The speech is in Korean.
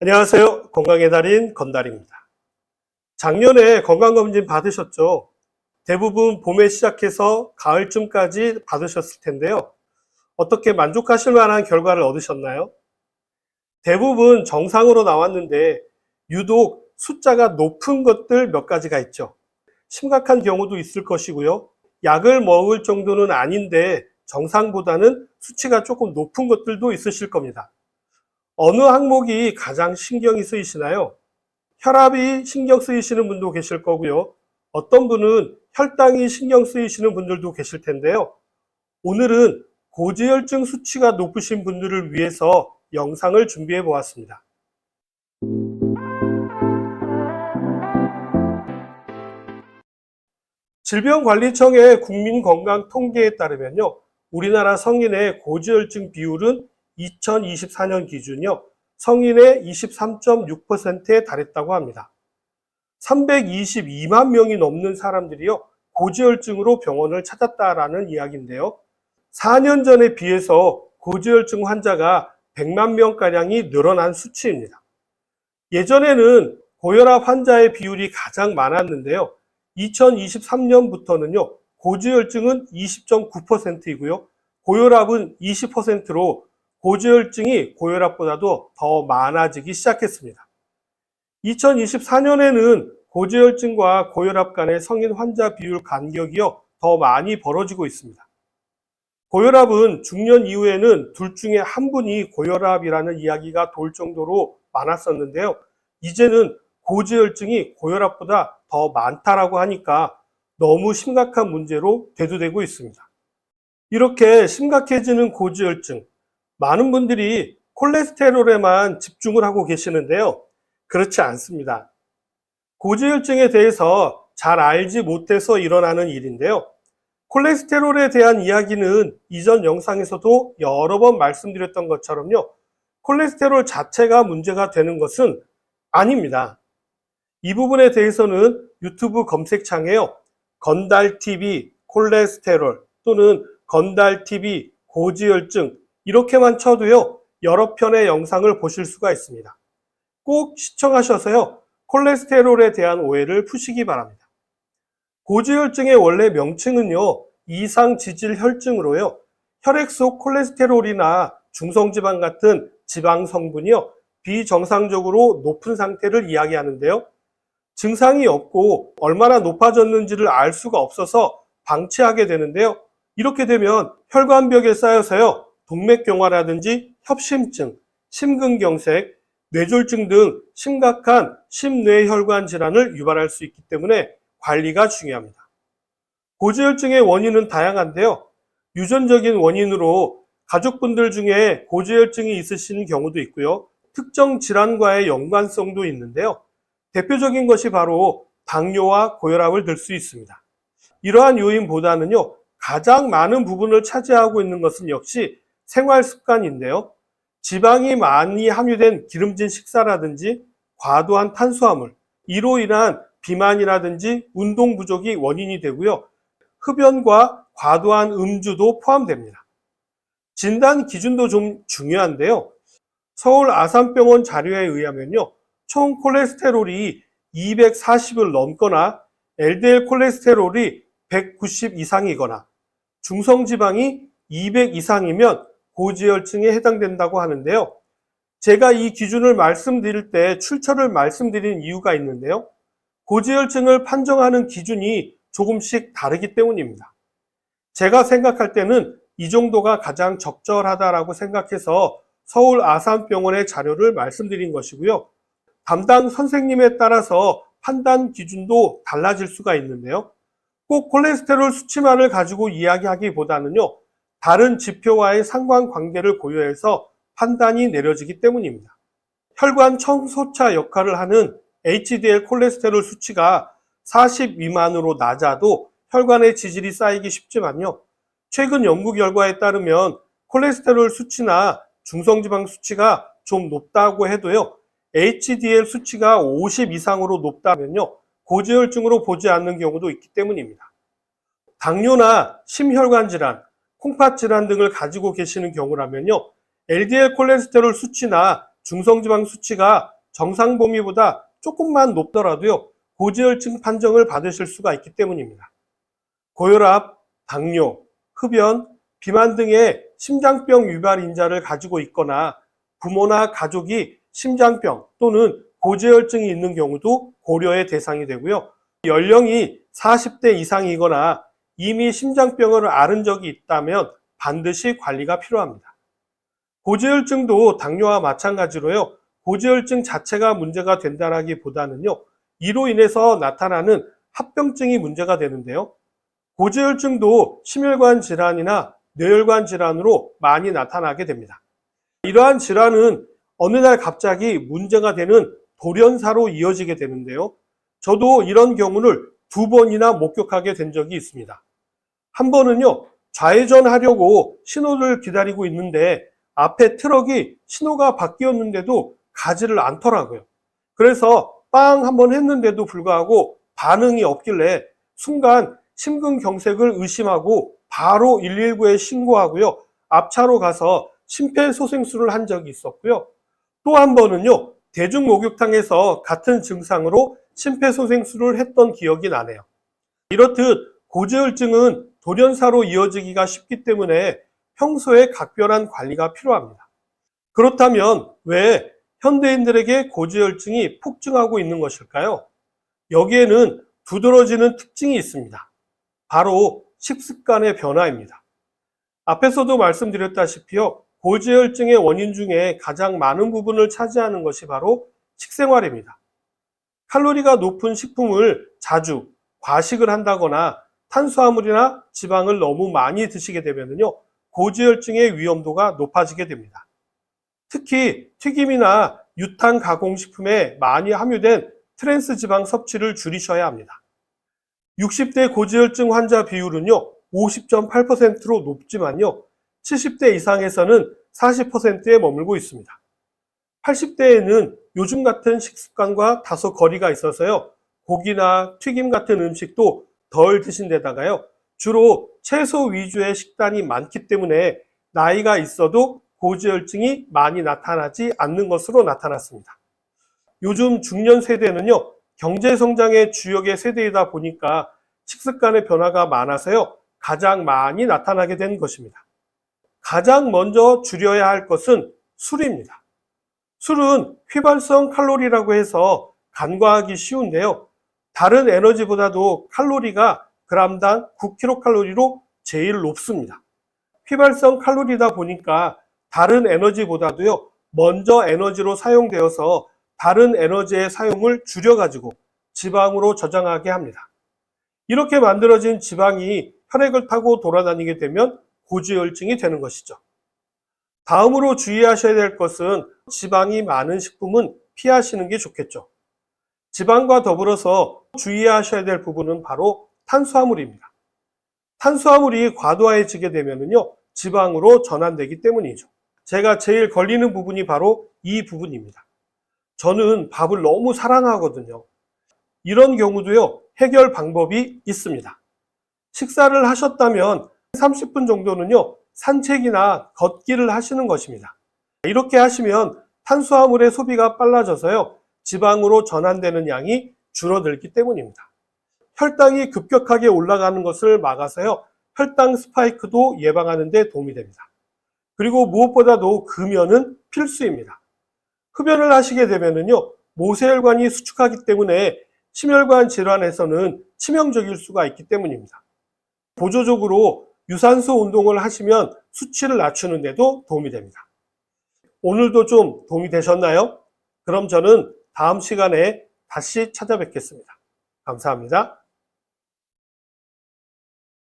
안녕하세요. 건강의 달인 건달입니다. 작년에 건강검진 받으셨죠? 대부분 봄에 시작해서 가을쯤까지 받으셨을 텐데요. 어떻게 만족하실 만한 결과를 얻으셨나요? 대부분 정상으로 나왔는데 유독 숫자가 높은 것들 몇 가지가 있죠. 심각한 경우도 있을 것이고요. 약을 먹을 정도는 아닌데 정상보다는 수치가 조금 높은 것들도 있으실 겁니다. 어느 항목이 가장 신경이 쓰이시나요? 혈압이 신경 쓰이시는 분도 계실 거고요. 어떤 분은 혈당이 신경 쓰이시는 분들도 계실 텐데요. 오늘은 고지혈증 수치가 높으신 분들을 위해서 영상을 준비해 보았습니다. 질병관리청의 국민건강통계에 따르면요. 우리나라 성인의 고지혈증 비율은 2024년 기준이요. 성인의 23.6%에 달했다고 합니다. 322만 명이 넘는 사람들이요. 고지혈증으로 병원을 찾았다라는 이야기인데요. 4년 전에 비해서 고지혈증 환자가 100만 명가량이 늘어난 수치입니다. 예전에는 고혈압 환자의 비율이 가장 많았는데요. 2023년부터는요, 고지혈증은 20.9%이고요. 고혈압은 20%로 고지혈증이 고혈압보다도 더 많아지기 시작했습니다. 2024년에는 고지혈증과 고혈압 간의 성인 환자 비율 간격이요, 더 많이 벌어지고 있습니다. 고혈압은 중년 이후에는 둘 중에 한 분이 고혈압이라는 이야기가 돌 정도로 많았었는데요. 이제는 고지혈증이 고혈압보다 더 많다라고 하니까 너무 심각한 문제로 대두되고 있습니다. 이렇게 심각해지는 고지혈증, 많은 분들이 콜레스테롤에만 집중을 하고 계시는데요. 그렇지 않습니다. 고지혈증에 대해서 잘 알지 못해서 일어나는 일인데요. 콜레스테롤에 대한 이야기는 이전 영상에서도 여러 번 말씀드렸던 것처럼요. 콜레스테롤 자체가 문제가 되는 것은 아닙니다. 이 부분에 대해서는 유튜브 검색창에요. 건달TV 콜레스테롤 또는 건달TV 고지혈증 이렇게만 쳐도요. 여러 편의 영상을 보실 수가 있습니다. 꼭 시청하셔서요. 콜레스테롤에 대한 오해를 푸시기 바랍니다. 고지혈증의 원래 명칭은요, 이상지질혈증으로요, 혈액 속 콜레스테롤이나 중성지방 같은 지방 성분이요, 비정상적으로 높은 상태를 이야기하는데요. 증상이 없고 얼마나 높아졌는지를 알 수가 없어서 방치하게 되는데요. 이렇게 되면 혈관벽에 쌓여서요, 동맥경화라든지 협심증, 심근경색, 뇌졸중 등 심각한 심뇌혈관 질환을 유발할 수 있기 때문에 관리가 중요합니다. 고지혈증의 원인은 다양한데요. 유전적인 원인으로 가족분들 중에 고지혈증이 있으신 경우도 있고요. 특정 질환과의 연관성도 있는데요. 대표적인 것이 바로 당뇨와 고혈압을 들 수 있습니다. 이러한 요인보다는요, 가장 많은 부분을 차지하고 있는 것은 역시 생활 습관인데요. 지방이 많이 함유된 기름진 식사라든지 과도한 탄수화물, 이로 인한 비만이라든지 운동 부족이 원인이 되고요. 흡연과 과도한 음주도 포함됩니다. 진단 기준도 좀 중요한데요. 서울 아산병원 자료에 의하면요. 총 콜레스테롤이 240을 넘거나 LDL 콜레스테롤이 190 이상이거나 중성지방이 200 이상이면 고지혈증에 해당된다고 하는데요. 제가 이 기준을 말씀드릴 때 출처를 말씀드린 이유가 있는데요. 고지혈증을 판정하는 기준이 조금씩 다르기 때문입니다. 제가 생각할 때는 이 정도가 가장 적절하다라고 생각해서 서울 아산병원의 자료를 말씀드린 것이고요. 담당 선생님에 따라서 판단 기준도 달라질 수가 있는데요. 꼭 콜레스테롤 수치만을 가지고 이야기하기보다는요. 다른 지표와의 상관관계를 고려해서 판단이 내려지기 때문입니다. 혈관 청소차 역할을 하는 HDL 콜레스테롤 수치가 40 미만으로 낮아도 혈관에 지질이 쌓이기 쉽지만요. 최근 연구 결과에 따르면 콜레스테롤 수치나 중성지방 수치가 좀 높다고 해도요. HDL 수치가 50 이상으로 높다면요. 고지혈증으로 보지 않는 경우도 있기 때문입니다. 당뇨나 심혈관 질환, 콩팥 질환 등을 가지고 계시는 경우라면요. LDL 콜레스테롤 수치나 중성지방 수치가 정상 범위보다 조금만 높더라도요, 고지혈증 판정을 받으실 수가 있기 때문입니다. 고혈압, 당뇨, 흡연, 비만 등의 심장병 유발 인자를 가지고 있거나 부모나 가족이 심장병 또는 고지혈증이 있는 경우도 고려의 대상이 되고요. 연령이 40대 이상이거나 이미 심장병을 앓은 적이 있다면 반드시 관리가 필요합니다. 고지혈증도 당뇨와 마찬가지로요, 고지혈증 자체가 문제가 된다라기보다는요, 이로 인해서 나타나는 합병증이 문제가 되는데요. 고지혈증도 심혈관 질환이나 뇌혈관 질환으로 많이 나타나게 됩니다. 이러한 질환은 어느 날 갑자기 문제가 되는 돌연사로 이어지게 되는데요. 저도 이런 경우를 2번이나 목격하게 된 적이 있습니다. 한 번은요, 좌회전하려고 신호를 기다리고 있는데 앞에 트럭이 신호가 바뀌었는데도 가지를 않더라고요. 그래서 빵 한번 했는데도 불구하고 반응이 없길래 순간 심근경색을 의심하고 바로 119에 신고하고요, 앞차로 가서 심폐소생술을 한 적이 있었고요. 또 한 번은요, 대중목욕탕에서 같은 증상으로 심폐소생술을 했던 기억이 나네요. 이렇듯 고지혈증은 돌연사로 이어지기가 쉽기 때문에 평소에 각별한 관리가 필요합니다. 그렇다면 왜 현대인들에게 고지혈증이 폭증하고 있는 것일까요? 여기에는 두드러지는 특징이 있습니다. 바로 식습관의 변화입니다. 앞에서도 말씀드렸다시피요, 고지혈증의 원인 중에 가장 많은 부분을 차지하는 것이 바로 식생활입니다. 칼로리가 높은 식품을 자주 과식을 한다거나 탄수화물이나 지방을 너무 많이 드시게 되면요, 고지혈증의 위험도가 높아지게 됩니다. 특히 튀김이나 유탄 가공식품에 많이 함유된 트랜스 지방 섭취를 줄이셔야 합니다. 60대 고지혈증 환자 비율은요, 50.8%로 높지만요, 70대 이상에서는 40%에 머물고 있습니다. 80대에는 요즘 같은 식습관과 다소 거리가 있어서요, 고기나 튀김 같은 음식도 덜 드신 데다가요, 주로 채소 위주의 식단이 많기 때문에 나이가 있어도 고지혈증이 많이 나타나지 않는 것으로 나타났습니다. 요즘 중년 세대는요, 경제성장의 주역의 세대이다 보니까 식습관의 변화가 많아서요, 가장 많이 나타나게 된 것입니다. 가장 먼저 줄여야 할 것은 술입니다. 술은 휘발성 칼로리라고 해서 간과하기 쉬운데요, 다른 에너지보다도 칼로리가 g당 9kcal로 제일 높습니다. 휘발성 칼로리다 보니까 다른 에너지보다도요, 먼저 에너지로 사용되어서 다른 에너지의 사용을 줄여가지고 지방으로 저장하게 합니다. 이렇게 만들어진 지방이 혈액을 타고 돌아다니게 되면 고지혈증이 되는 것이죠. 다음으로 주의하셔야 될 것은 지방이 많은 식품은 피하시는 게 좋겠죠. 지방과 더불어서 주의하셔야 될 부분은 바로 탄수화물입니다. 탄수화물이 과도해지게 되면요, 지방으로 전환되기 때문이죠. 제가 제일 걸리는 부분이 바로 이 부분입니다. 저는 밥을 너무 사랑하거든요. 이런 경우도요, 해결 방법이 있습니다. 식사를 하셨다면 30분 정도는요, 산책이나 걷기를 하시는 것입니다. 이렇게 하시면 탄수화물의 소비가 빨라져서요, 지방으로 전환되는 양이 줄어들기 때문입니다. 혈당이 급격하게 올라가는 것을 막아서요, 혈당 스파이크도 예방하는 데 도움이 됩니다. 그리고 무엇보다도 금연은 필수입니다. 흡연을 하시게 되면요, 모세혈관이 수축하기 때문에 심혈관 질환에서는 치명적일 수가 있기 때문입니다. 보조적으로 유산소 운동을 하시면 수치를 낮추는 데도 도움이 됩니다. 오늘도 좀 도움이 되셨나요? 그럼 저는 다음 시간에 다시 찾아뵙겠습니다. 감사합니다.